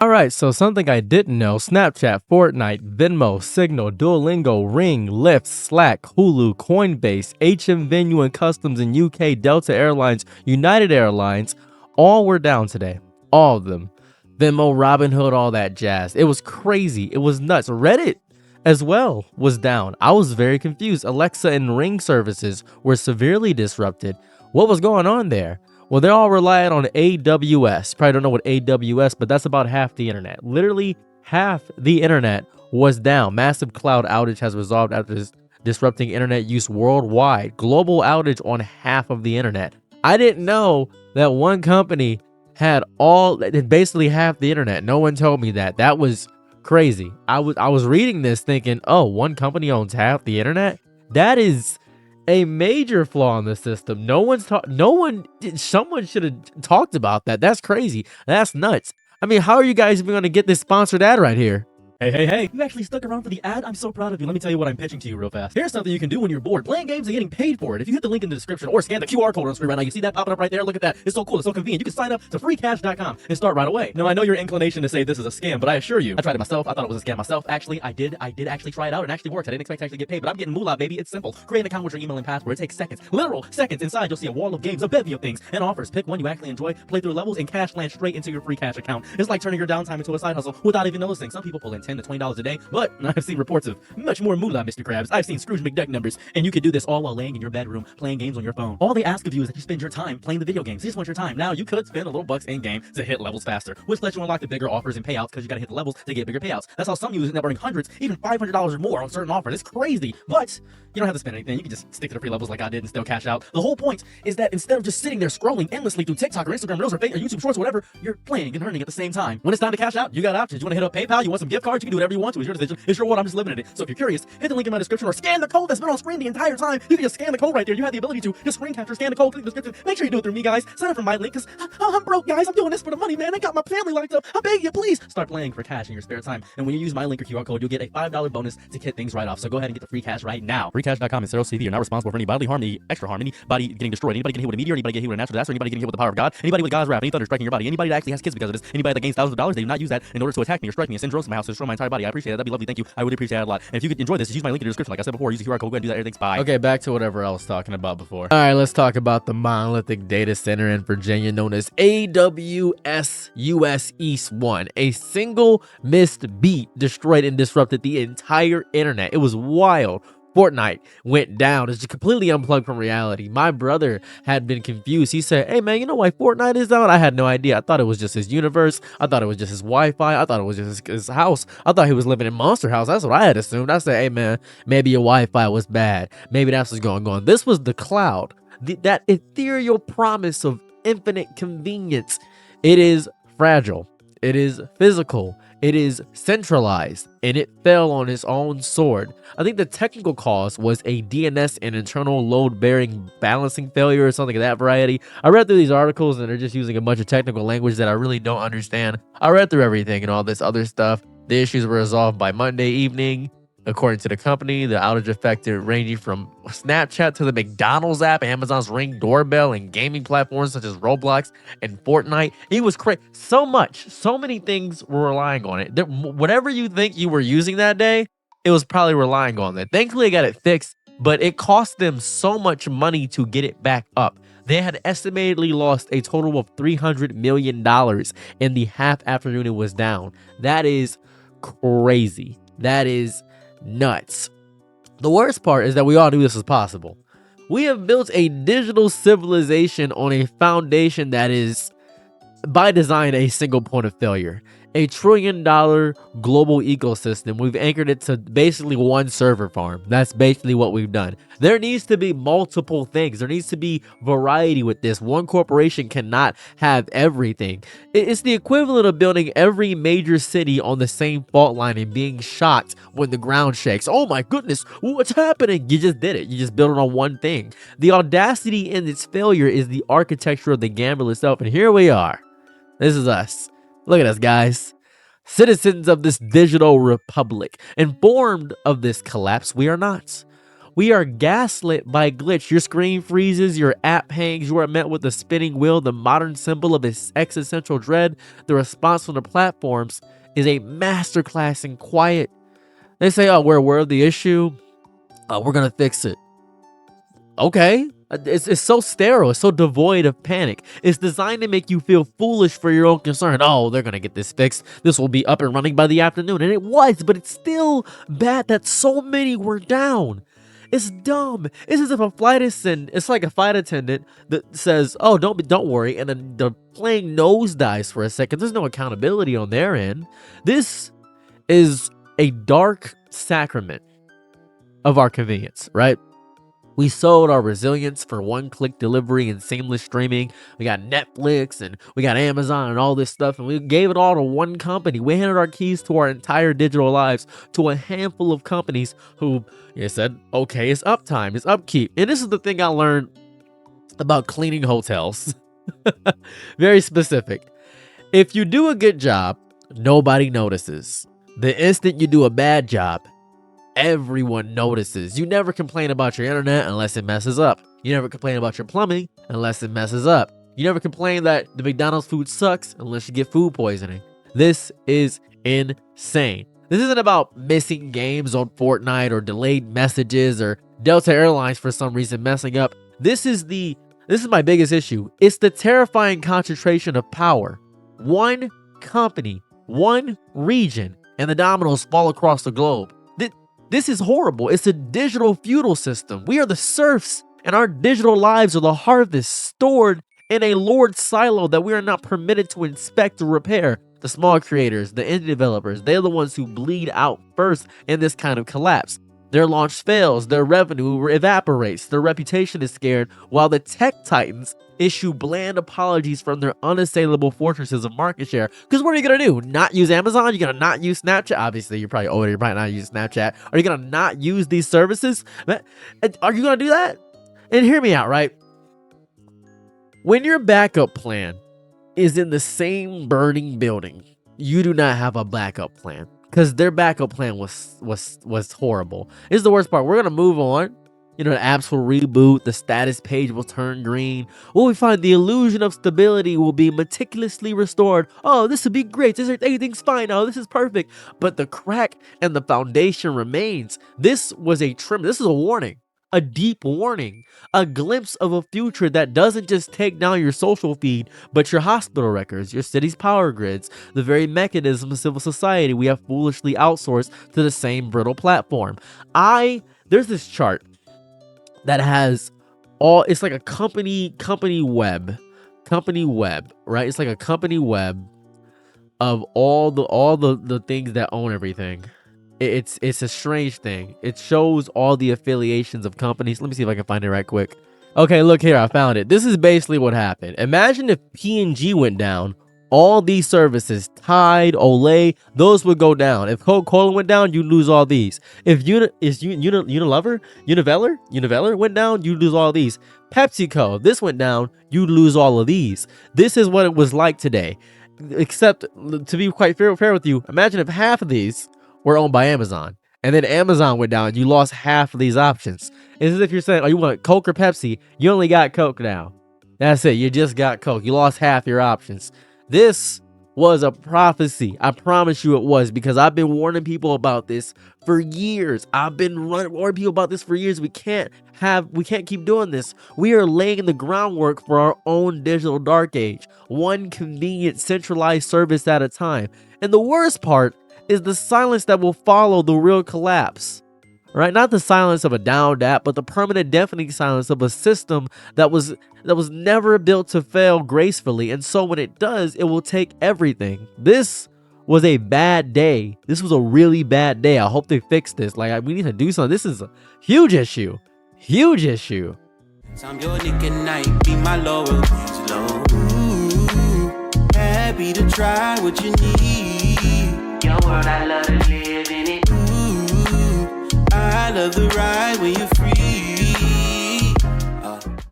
Alright, so something I didn't know: Snapchat, Fortnite, Venmo, Signal, Duolingo, Ring, Lyft, Slack, Hulu, Coinbase, HM Venue and Customs in UK, Delta Airlines, United Airlines, all were down today. All of them. Venmo, Robinhood, all that jazz. It was crazy. It was nuts. Reddit as well was down. I was very confused. Alexa and Ring services were severely disrupted. What was going on there? Well, they're all relying on AWS. Probably don't know what AWS, but that's about half the internet. Literally half the internet was down. Massive cloud outage has resolved after disrupting internet use worldwide. Global outage on half of the internet. I didn't know that one company had basically half the internet. No one told me that. That was crazy. I was reading this thinking, oh, one company owns half the internet? That is a major flaw in the system. Someone should have talked about that. That's crazy. That's nuts. I mean, how are you guys even going to get this sponsored ad right here? Hey, you actually stuck around for the ad? I'm so proud of you. Let me tell you what I'm pitching to you real fast. Here's something you can do when you're bored, playing games and getting paid for it. If you hit the link in the description or scan the QR code on the screen right now, you see that popping up right there? Look at that. It's so cool. It's so convenient. You can sign up to freecash.com and start right away. Now, I know your inclination to say this is a scam, but I assure you, I tried it myself. I thought it was a scam myself. Actually, I did actually try it out. It actually worked. I didn't expect to actually get paid, but I'm getting moolah, baby. It's simple. Create an account with your email and password. It takes seconds. Literal seconds. Inside, you'll see a wall of games, a bevy of things, and offers. Pick one you actually enjoy, play through levels, and cash land straight into your free cash account. It's like turning your downtime into a side hustle without even noticing. Some people pull in $10 to $20 a day, but I've seen reports of much more moolah, Mr. Krabs. I've seen Scrooge McDuck numbers, and you could do this all while laying in your bedroom, playing games on your phone. All they ask of you is that you spend your time playing the video games. They just want your time. Now, you could spend a little bucks in-game to hit levels faster, which lets you unlock the bigger offers and payouts because you gotta hit the levels to get bigger payouts. That's how some users end up earning hundreds, even $500 or more on certain offers. It's crazy, but you don't have to spend anything. You can just stick to the free levels like I did and still cash out. The whole point is that instead of just sitting there scrolling endlessly through TikTok or Instagram Reels or YouTube Shorts or whatever, you're playing and earning at the same time. When it's time to cash out, you got options. You want to hit up PayPal, you want some gift cards, you can do whatever you want to. It's your decision. It's your world. I'm just living in it. So if you're curious, hit the link in my description or scan the code that's been on screen the entire time. You can just scan the code right there. You have the ability to just screen capture, scan the code, click the description. Make sure you do it through me, guys. Sign up for my link because I'm broke, guys. I'm doing this for the money, man. I got my family locked up. I beg you, please start playing for cash in your spare time. And when you use my link or QR code, you'll get a $5 bonus to kick things right off. So go ahead and get the free cash right now. Freecash.com and Zero CV are not responsible for any bodily harm, any extra harm, anybody getting destroyed, anybody getting hit with a meteor, anybody getting hit with a natural disaster, anybody getting hit with the power of God, anybody with God's wrath, any thunder striking your body, anybody that actually has kids because of this, anybody that gains thousands of dollars, they do not use that in order to attack me or strike me and send drones to my house to destroy my entire body. I appreciate it. That'd be lovely. Thank you. I would appreciate that a lot. And if you could enjoy this, just use my link in the description. Like I said before, use the QR code. Go ahead and do that. Everything's bye. Okay, back to whatever I was talking about before. All right, let's talk about the monolithic data center in Virginia known as AWS US East 1. A single missed beat destroyed and disrupted the entire internet. It was wild. Fortnite went down. It's just completely unplugged from reality. My brother had been confused. He said, hey man, you know why Fortnite is down? I had no idea. I thought it was just his universe. I thought it was just his Wi-Fi. I thought it was just his house. I thought he was living in Monster House. That's what I had assumed. I said, hey man, maybe your Wi-Fi was bad. Maybe that's what's going on. This was the cloud. That ethereal promise of infinite convenience. It is fragile. It is physical. It is centralized, and it fell on its own sword. I think the technical cause was a DNS and internal load-bearing balancing failure or something of that variety. I read through these articles, and they're just using a bunch of technical language that I really don't understand. I read through everything and all this other stuff. The issues were resolved by Monday evening. According to the company, the outage affected ranging from Snapchat to the McDonald's app, Amazon's Ring doorbell, and gaming platforms such as Roblox and Fortnite. It was crazy. So many things were relying on it. Whatever you think you were using that day, it was probably relying on that. Thankfully, they got it fixed, but it cost them so much money to get it back up. They had estimatedly lost a total of $300 million in the half afternoon it was down. That is crazy. That is nuts. The worst part is that we all knew this was possible. We have built a digital civilization on a foundation that is, by design, a single point of failure. A $1 trillion global ecosystem. We've anchored it to basically one server farm. That's basically what we've done. There needs to be multiple things. There needs to be variety with this. One corporation cannot have everything. It's the equivalent of building every major city on the same fault line and being shocked when the ground shakes. Oh my goodness, what's happening? You just did it. You just built it on one thing. The audacity in its failure is the architecture of the gamble itself. And here we are. This is us. Look at us, guys. Citizens of this digital republic. Informed of this collapse, we are not. We are gaslit by glitch. Your screen freezes, your app hangs, you are met with a spinning wheel, the modern symbol of existential dread. The response from the platforms is a masterclass in quiet. They say, oh, we're aware of the issue. We're going to fix it. Okay. It's so sterile. It's so devoid of panic. It's designed to make you feel foolish for your own concern. Oh, they're going to get this fixed. This will be up and running by the afternoon. And it was, but it's still bad that so many were down. It's dumb. It's as if a flight attendant, it's like a flight attendant that says, oh, don't worry. And then the plane nosedives for a second. There's no accountability on their end. This is a dark sacrament of our convenience, right? We sold our resilience for one-click delivery and seamless streaming. We got Netflix and we got Amazon and all this stuff, and we gave it all to one company. We handed our keys to our entire digital lives to a handful of companies who said, okay, it's uptime, it's upkeep. And this is the thing I learned about cleaning hotels. Very specific. If you do a good job, nobody notices. The instant you do a bad job, everyone notices. You never complain about your internet unless it messes up. You never complain about your plumbing unless it messes up. You never complain that the McDonald's food sucks unless you get food poisoning. This is insane. This isn't about missing games on Fortnite or delayed messages or Delta Airlines for some reason messing up. This is my biggest issue. It's the terrifying concentration of power. One company, one region, and the dominoes fall across the globe. This is horrible. It's a digital feudal system. We are the serfs, and our digital lives are the harvest stored in a lord silo that we are not permitted to inspect or repair. The small creators, the indie developers, they're the ones who bleed out first in this kind of collapse. Their launch fails, their revenue evaporates, their reputation is scared, while the tech titans issue bland apologies from their unassailable fortresses of market share. Because what are you going to do? Not use Amazon? You're going to not use Snapchat? Obviously, you're probably older. You're probably not using Snapchat. Are you going to not use these services? Are you going to do that? And hear me out, right? When your backup plan is in the same burning building, you do not have a backup plan. Because their backup plan was horrible. This is the worst part. We're going to move on. The apps will reboot. The status page will turn green. What we find, the illusion of stability will be meticulously restored. Oh, this would be great. Everything's fine now. This is perfect. But the crack and the foundation remains. This was this is a warning. A deep warning, a glimpse of a future that doesn't just take down your social feed, but your hospital records, your city's power grids, the very mechanism of civil society we have foolishly outsourced to the same brittle platform. There's this chart that has it's like a company web, right? It's like a company web of all the things that own everything. It's a strange thing. It shows all the affiliations of companies. Let me see if I can find it right quick. Okay, look here. I found it. This is basically what happened. Imagine if P&G went down. All these services, Tide, Olay, those would go down. If Coca-Cola went down, you lose all these. If Unilever went down, you lose all these. PepsiCo, if this went down, you lose all of these. This is what it was like today. Except, to be quite fair with you, imagine if half of these were owned by Amazon, and then Amazon went down, you lost half of these options. It's as if you're saying, oh, you want Coke or Pepsi? You only got Coke now. That's it. You just got Coke. You lost half your options. This was a prophecy. I promise you it was, because I've been warning people about this for years. I've been warning people about this for years. We can't keep doing this. We are laying the groundwork for our own digital dark age, one convenient centralized service at a time. And the worst part is the silence that will follow the real collapse, right? Not the silence of a downed app, but the permanent deafening silence of a system that was never built to fail gracefully. And so when it does, it will take everything. This was a bad day. This was a really bad day. I hope they fix this. We need to do something. This is a huge issue. Huge issue. I'm your Nick and night, be my Laurel, happy to try what you need. Your world, I love to live in it. Ooh, I love the ride when you're free.